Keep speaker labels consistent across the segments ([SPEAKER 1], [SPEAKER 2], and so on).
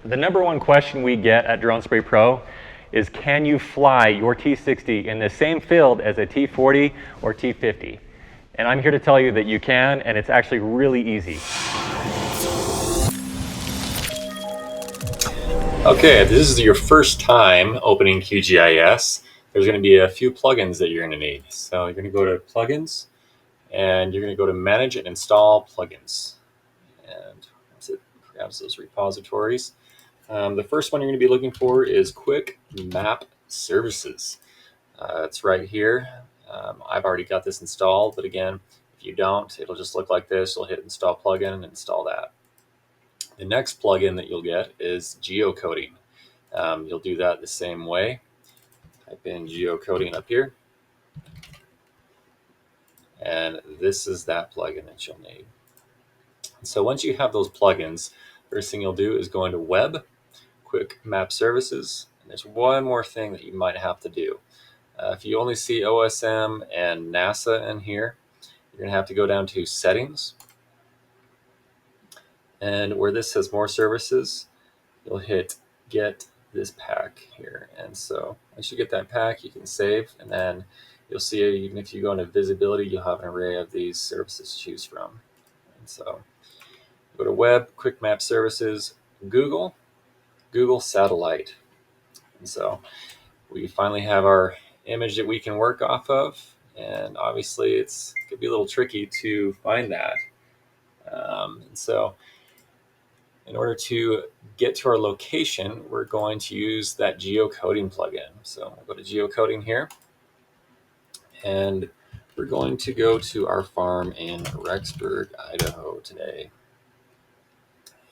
[SPEAKER 1] The number one question we get at Drone Spray Pro is, can you fly your T60 in the same field as a T40 or T50? And I'm here to tell you that you can, and it's actually really easy.
[SPEAKER 2] Okay, if this is your first time opening QGIS, there's going to be a few plugins that you're going to need. So you're going to go to Plugins, and you're going to go to Manage and Install Plugins. And once it grabs those repositories, the first one you're going to be looking for is Quick Map Services. It's right here. I've already got this installed, but again, if you don't, it'll just look like this. You'll hit Install Plugin and install that. The next plugin that you'll get is geocoding. You'll do that the same way. Type in geocoding up here. And this is that plugin that you'll need. So once you have those plugins, first thing you'll do is go into Web, Quick Map Services. And there's one more thing that you might have to do. If you only see OSM and NASA in here, you're going to have to go down to Settings. And where this says More Services, you'll hit Get This Pack here. And so once you get that pack, you can save, and then you'll see, even if you go into Visibility, you'll have an array of these services to choose from. And so go to Web, Quick Map Services, Google Satellite. And so we finally have our image that we can work off of, and obviously it could be a little tricky to find that. And so in order to get to our location, we're going to use that geocoding plugin. So we'll go to geocoding here, and we're going to go to our farm in Rexburg, Idaho today.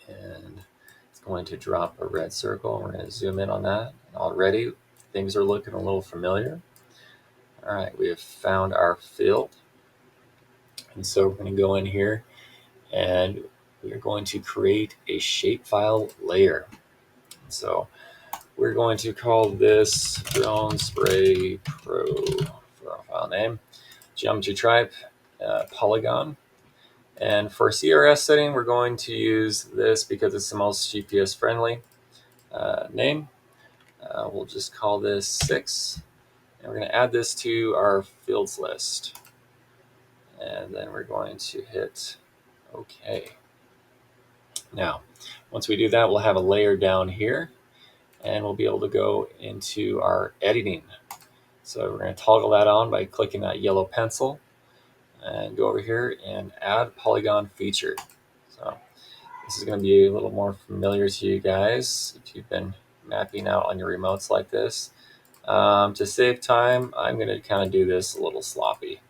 [SPEAKER 2] And it's going to drop a red circle. We're going to zoom in on that. And already things are looking a little familiar. All right, we have found our field. And so we're going to go in here, and we are going to create a shapefile layer. So we're going to call this Drone Spray Pro for our file name. Geometry type, polygon. And for CRS setting, we're going to use this because it's the most GPS friendly name. We'll just call this 6. And we're going to add this to our fields list. And then we're going to hit OK. Now, once we do that, we'll have a layer down here, and we'll be able to go into our editing. So we're going to toggle that on by clicking that yellow pencil and go over here and add polygon feature. So this is going to be a little more familiar to you guys if you've been mapping out on your remotes like this. To save time, I'm going to kind of do this a little sloppy.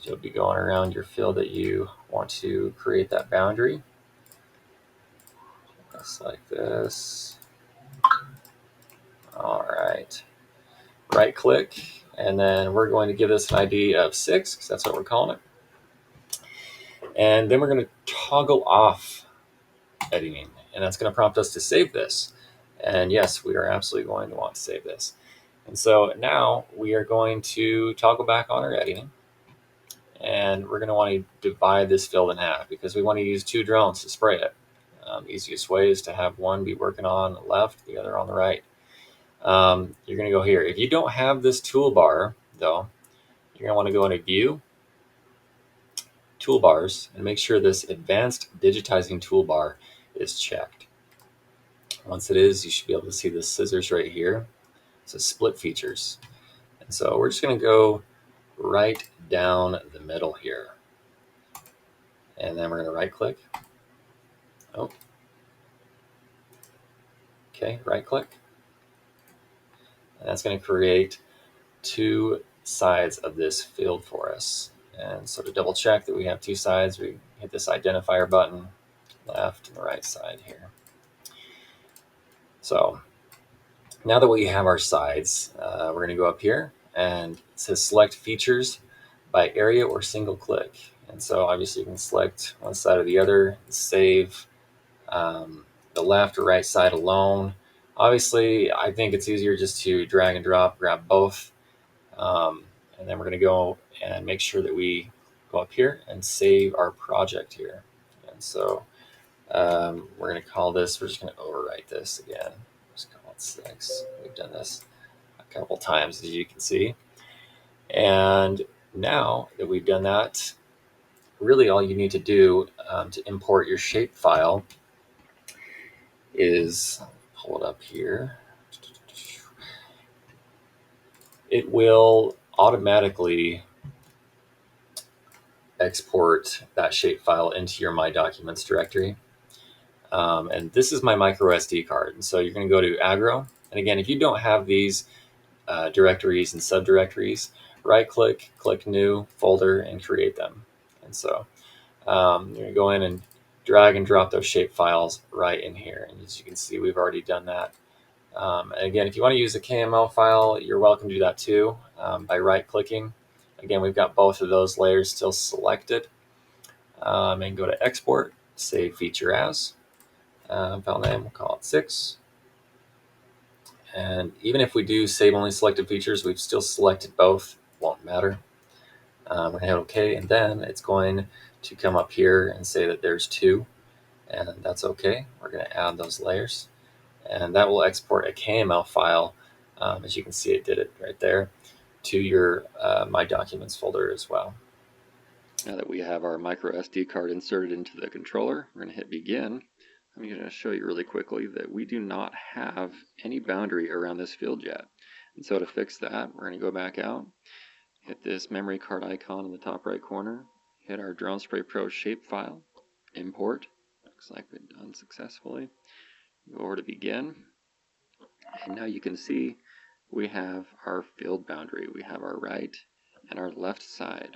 [SPEAKER 2] You'll be going around your field that you want to create that boundary. Just like this. All right. Right click, and then we're going to give this an ID of 6, because that's what we're calling it. And then we're going to toggle off editing, and that's going to prompt us to save this. And yes, we are absolutely going to want to save this. And so now we are going to toggle back on our editing. And we're going to want to divide this field in half, because we want to use 2 drones to spray it. The easiest way is to have one be working on the left, the other on the right. You're going to go here. If you don't have this toolbar, though, you're going to want to go into View, Toolbars, and make sure this Advanced Digitizing Toolbar is checked. Once it is, you should be able to see the scissors right here. It says Split Features. And so we're just going to go right down the middle here. And then we're going to right click. Oh. Okay, right click. And that's going to create 2 sides of this field for us. And so to double check that we have 2 sides, we hit this identifier button, left and the right side here. So now that we have our sides, we're going to go up here, and it says select features by area or single click. And so obviously you can select one side or the other, save the left or right side alone. Obviously, I think it's easier just to drag and drop, grab both. And then we're going to go and make sure that we go up here and save our project here. And so We're going to call this, we're just going to overwrite this again. Just call it 6. We've done this a couple times, as you can see. And now that we've done that, really all you need to do to import your shape file is pull it up here. It will automatically export that shape file into your My Documents directory. And this is my micro SD card. And so you're going to go to Agro. And again, if you don't have these directories and subdirectories, right click, click New Folder, and create them. And so you're going to go in and drag and drop those shape files right in here. And as you can see, we've already done that. And again, if you want to use a KML file, you're welcome to do that too by right clicking. Again, we've got both of those layers still selected. And go to Export, Save Feature As. File name, we'll call it 6. And even if we do save only selected features, we've still selected both, won't matter. We're going to hit OK, and then it's going to come up here and say that there's 2, and that's OK. We're going to add those layers, and that will export a KML file. As you can see, it did it right there to your My Documents folder as well. Now that we have our micro SD card inserted into the controller, we're going to hit Begin. I'm going to show you really quickly that we do not have any boundary around this field yet. And so to fix that, we're going to go back out, hit this memory card icon in the top right corner, hit our Drone Spray Pro shapefile, import. Looks like we've done successfully. Go over to Begin, and now you can see we have our field boundary. We have our right and our left side.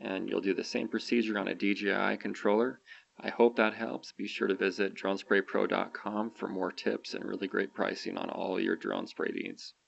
[SPEAKER 2] And you'll do the same procedure on a DJI controller. I hope that helps. Be sure to visit dronespraypro.com for more tips and really great pricing on all your drone spray needs.